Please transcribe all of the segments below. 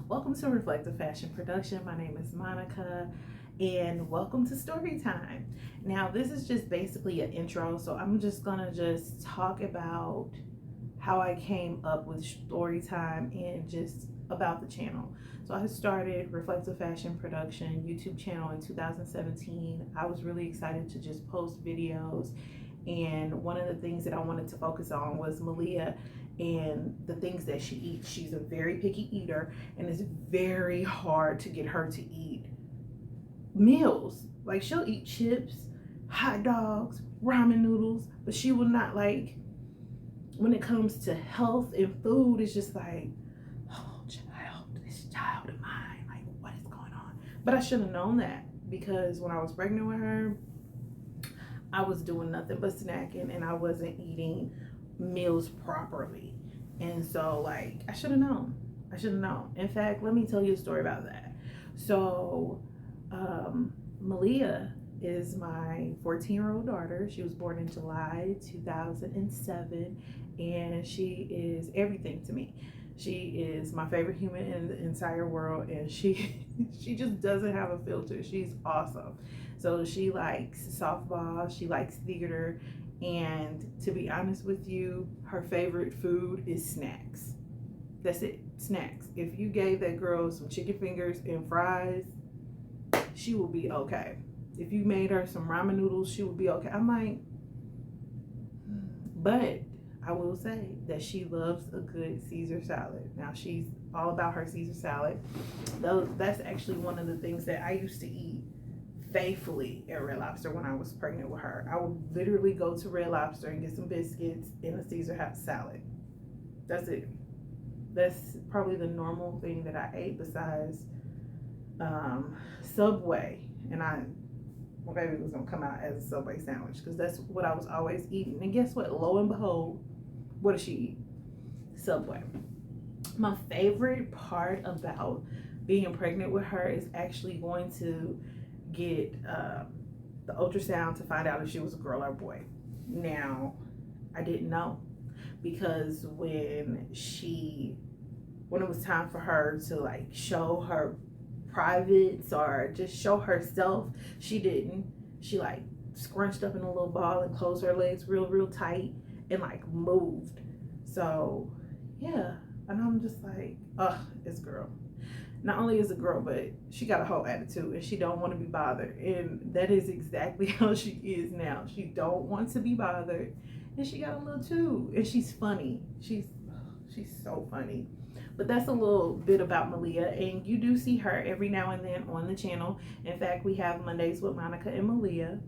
Welcome to Reflective Fashion Production. My name is Monica and welcome to Story Time. Now, this is just basically an intro, so I'm just gonna talk about how I came up with Story Time and just about the channel. So I started Reflective Fashion Production YouTube channel in 2017. I was really excited to just post videos, and one of the things that I wanted to focus on was Malia and the things that she eats. She's a very picky eater, and it's very hard to get her to eat meals. Like, she'll eat chips, hot dogs, ramen noodles, but she will not, like, when it comes to health and food, it's just like, oh child, this child of mine, like, what is going on? But I should have known that, because when I was pregnant with her, I was doing nothing but snacking and I wasn't eating meals properly. And so, like, I should have known. In fact, let me tell you a story about that. So, Malia is my 14-year-old daughter. She was born in July 2007, and she is everything to me. She is my favorite human in the entire world, and she just doesn't have a filter. She's awesome. So she likes softball, she likes theater, and to be honest with you, her favorite food is snacks. That's it, snacks. If you gave that girl some chicken fingers and fries, she will be okay. If you made her some ramen noodles, she would be okay. I'm like, but I will say that she loves a good Caesar salad. Now, she's all about her Caesar salad. That's actually one of the things that I used to eat faithfully at Red Lobster when I was pregnant with her. I would literally go to Red Lobster and get some biscuits and a Caesar salad. That's it. That's probably the normal thing that I ate, besides Subway. And my baby was gonna come out as a Subway sandwich, because that's what I was always eating. And guess what? Lo and behold, what does she eat? Subway. My favorite part about being pregnant with her is actually going to get the ultrasound to find out if she was a girl or a boy. Now, I didn't know, because when it was time for her to, like, show her privates or just show herself, she didn't. She, like, scrunched up in a little ball and closed her legs real tight and, like, moved. So yeah, and I'm just like, ugh, this girl. Not only is a girl, but she got a whole attitude and she don't want to be bothered. And that is exactly how she is now. She don't want to be bothered, and she got a little too. And she's funny. She's so funny. But that's a little bit about Malia, and you do see her every now and then on the channel. In fact, we have Mondays with Monica and Malia,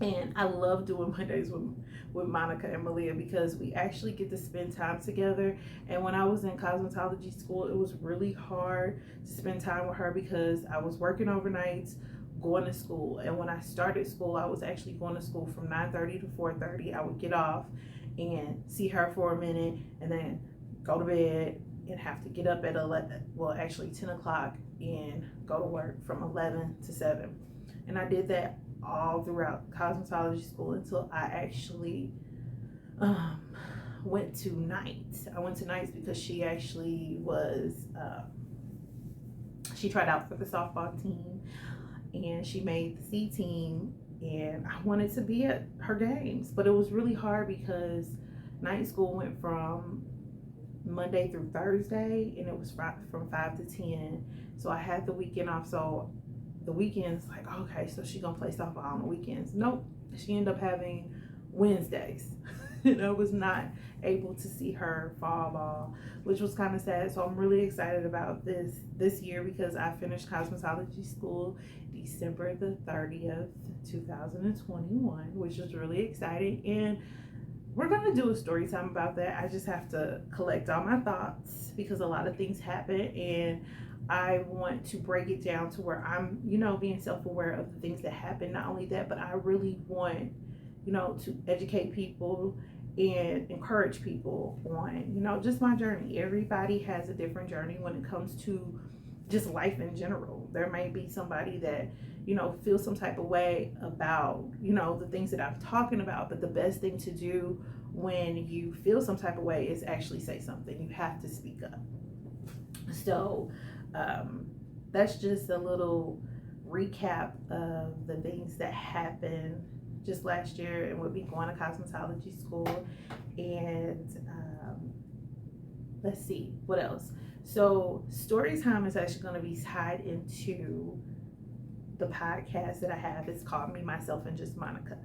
and I love doing Mondays with Monica and Malia, because we actually get to spend time together. And when I was in cosmetology school, it was really hard to spend time with her because I was working overnights, going to school. And when I started school, I was actually going to school from 9:30 to 4:30. I would get off and see her for a minute and then go to bed and have to get up at 10 o'clock and go to work from 11 to 7. And I did that all throughout cosmetology school until I actually went to nights. I went to nights because she actually was, she tried out for the softball team and she made the C team, and I wanted to be at her games. But it was really hard because night school went from Monday through Thursday, and it was from 5 to 10. So I had the weekend off. So the weekends, like, okay, so she gonna play softball on the weekends. Nope, she ended up having Wednesdays. And I was not able to see her fall ball, which was kind of sad. So I'm really excited about this year, because I finished cosmetology school December the 30th, 2021, which is really exciting. And we're gonna do a story time about that. I just have to collect all my thoughts, because a lot of things happen, and I want to break it down to where I'm, being self-aware of the things that happen. Not only that, but I really want, to educate people and encourage people on, just my journey. Everybody has a different journey when it comes to just life in general. there may be somebody that, you know, feels some type of way about, you know, the things that I'm talking about. But the best thing to do when you feel some type of way is actually say something. You have to speak up. So that's just a little recap of the things that happened just last year and with me going to cosmetology school. And let's see what else. So story time is actually going to be tied into the podcast that I have. It's called Me, Myself, and Just Monica.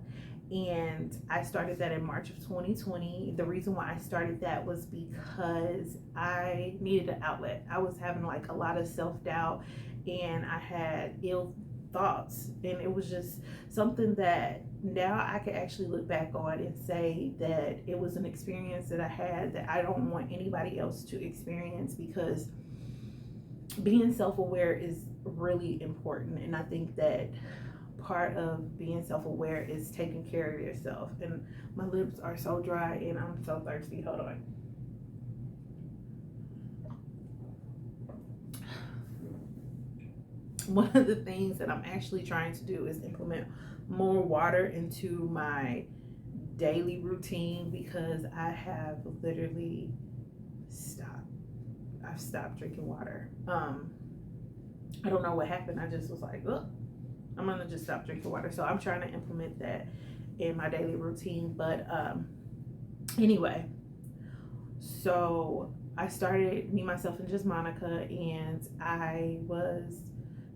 And I started that in March of 2020. The reason why I started that was because I needed an outlet. I was having like a lot of self-doubt, and I had ill thoughts, and it was just something that now I could actually look back on and say that it was an experience that I had that I don't want anybody else to experience, because being self-aware is really important. And I think that part of being self-aware is taking care of yourself. And my lips are so dry and I'm so thirsty. Hold on. One of the things that I'm actually trying to do is implement more water into my daily routine, because I have literally I've stopped drinking water. I don't know what happened. I just was like, oh, I'm gonna just stop drinking water. So I'm trying to implement that in my daily routine. But anyway, so I started Me, Myself, and Just Monica, and I was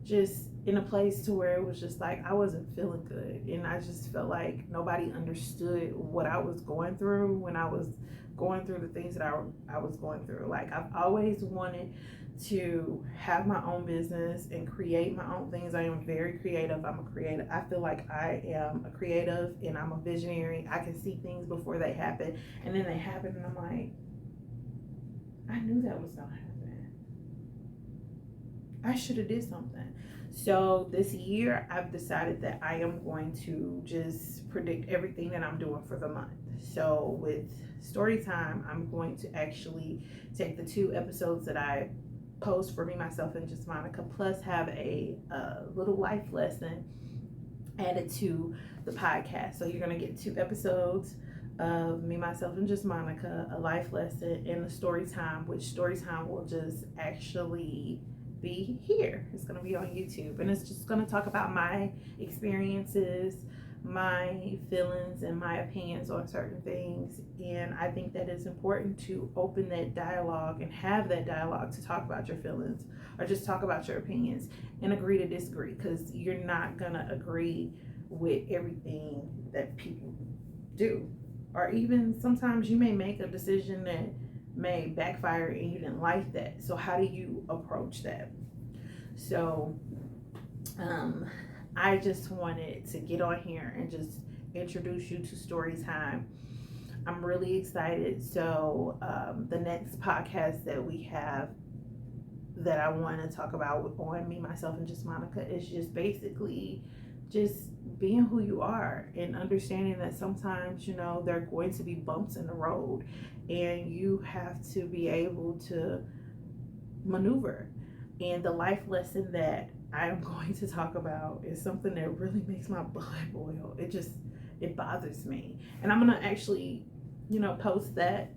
just in a place to where it was just like I wasn't feeling good, and I just felt like nobody understood what I was going through when I was going through the things that I was going through. Like, I've always wanted to have my own business and create my own things. I am very creative. I'm a creative. I feel like I am a creative and I'm a visionary. I can see things before they happen, and then they happen and I'm like, I knew that was gonna happen. I should have did something. So this year I've decided that I am going to just predict everything that I'm doing for the month. So with story time, I'm going to actually take the 2 episodes that I post for Me, Myself, and Just Monica, plus have a little life lesson added to the podcast. So you're going to get 2 episodes of Me, Myself, and Just Monica, a life lesson, and the story time, which story time will just actually be here. It's going to be on YouTube, and it's just going to talk about my experiences, my feelings, and my opinions on certain things. And I think that it's important to open that dialogue and have that dialogue to talk about your feelings or just talk about your opinions and agree to disagree, because you're not gonna agree with everything that people do, or even sometimes you may make a decision that may backfire and you didn't like that. So how do you approach that? So I just wanted to get on here and just introduce you to story time. I'm really excited. So the next podcast that we have that I want to talk about on Me, Myself, and Just Monica is just basically just being who you are and understanding that sometimes, you know, there are going to be bumps in the road and you have to be able to maneuver. And the life lesson that I am going to talk about is something that really makes my blood boil. It bothers me. And I'm going to actually, you know, post that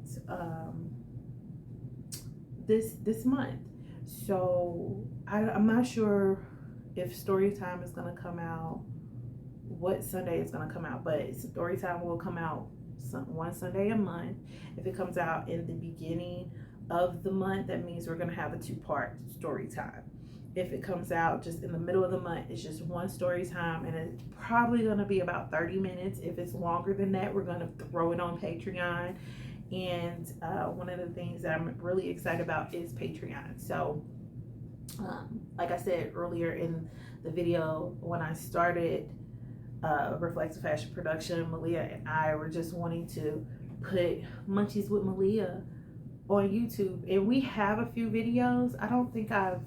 this month. So I'm not sure if story time is going to come out, what Sunday is going to come out, but story time will come out one Sunday a month. If it comes out in the beginning of the month, that means we're going to have a 2-part story time. If it comes out just in the middle of the month, it's just one story time, and it's probably going to be about 30 minutes. If it's longer than that, we're going to throw it on Patreon. And one of the things that I'm really excited about is Patreon. So like I said earlier in the video, when I started Reflective Fashion Production, Malia and I were just wanting to put Munchies with Malia on YouTube, and we have a few videos. I don't think I've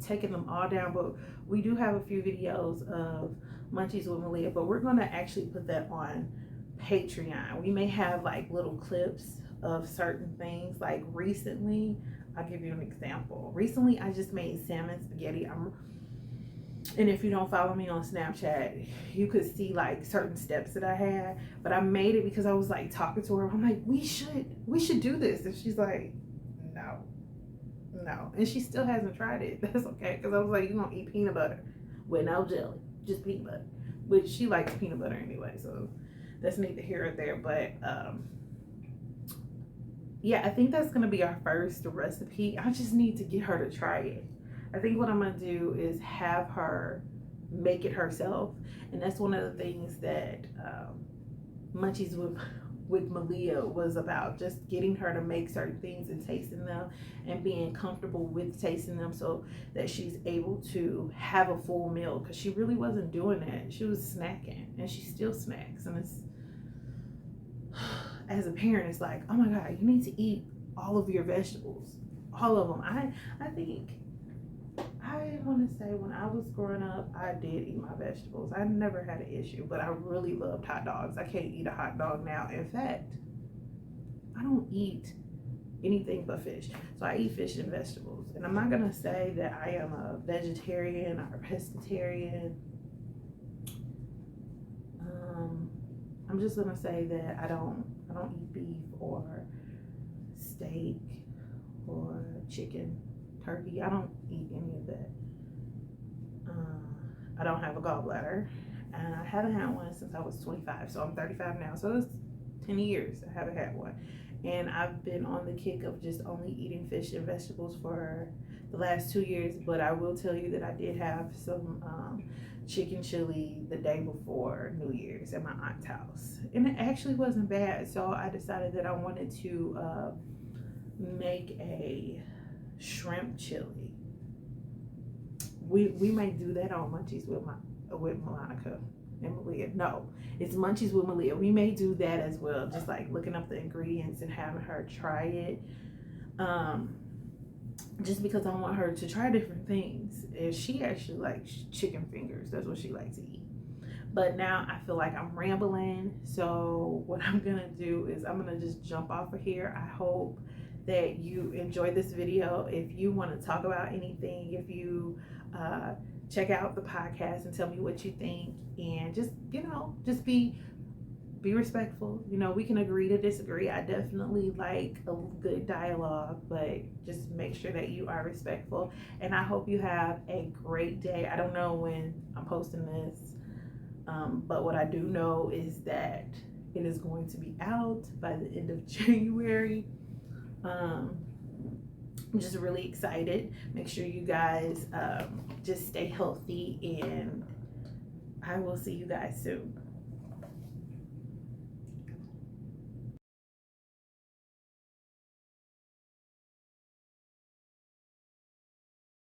taken them all down, but we do have a few videos of Munchies with Malia, but we're going to actually put that on Patreon. We may have like little clips of certain things. Like recently I'll give you an example. Recently, I just made salmon spaghetti. And if you don't follow me on Snapchat, you could see like certain steps that I had. But I made it because I was like talking to her. I'm like, we should do this. And she's like, no. And she still hasn't tried it. That's okay. Because I was like, you're going to eat peanut butter with no jelly, just peanut butter. Which she likes peanut butter anyway. So that's neither here or there. But yeah, I think that's going to be our first recipe. I just need to get her to try it. I think what I'm going to do is have her make it herself. And that's one of the things that Munchies with Malia was about, just getting her to make certain things and tasting them and being comfortable with tasting them so that she's able to have a full meal, because she really wasn't doing that. She was snacking, and she still snacks. And it's, as a parent, it's like, oh my God, you need to eat all of your vegetables, all of them. I think, I want to say when I was growing up, I did eat my vegetables. I never had an issue, but I really loved hot dogs. I can't eat a hot dog now. In fact, I don't eat anything but fish. So I eat fish and vegetables. And I'm not going to say that I am a vegetarian or a pescatarian. I'm just going to say that I don't eat beef or steak or chicken, turkey. I don't eat any of that. I don't have a gallbladder, and I haven't had one since I was 25. So I'm 35 now. So it's 10 years I haven't had one. And I've been on the kick of just only eating fish and vegetables for the last 2 years. But I will tell you that I did have some chicken chili the day before New Year's at my aunt's house. And it actually wasn't bad. So I decided that I wanted to make a shrimp chili. We may do that on Munchies with Monica and Malia. No, it's Munchies with Malia. We may do that as well, just like looking up the ingredients and having her try it. Just because I want her to try different things. And she actually likes chicken fingers. That's what she likes to eat. But now I feel like I'm rambling. So what I'm gonna do is I'm gonna just jump off of here. I hope that you enjoyed this video. If you want to talk about anything, if you check out the podcast and tell me what you think, and just, just be respectful. We can agree to disagree. I definitely like a good dialogue, but just make sure that you are respectful. And I hope you have a great day. I don't know when I'm posting this, but what I do know is that it is going to be out by the end of January. I'm just really excited. Make sure you guys just stay healthy, and I will see you guys soon.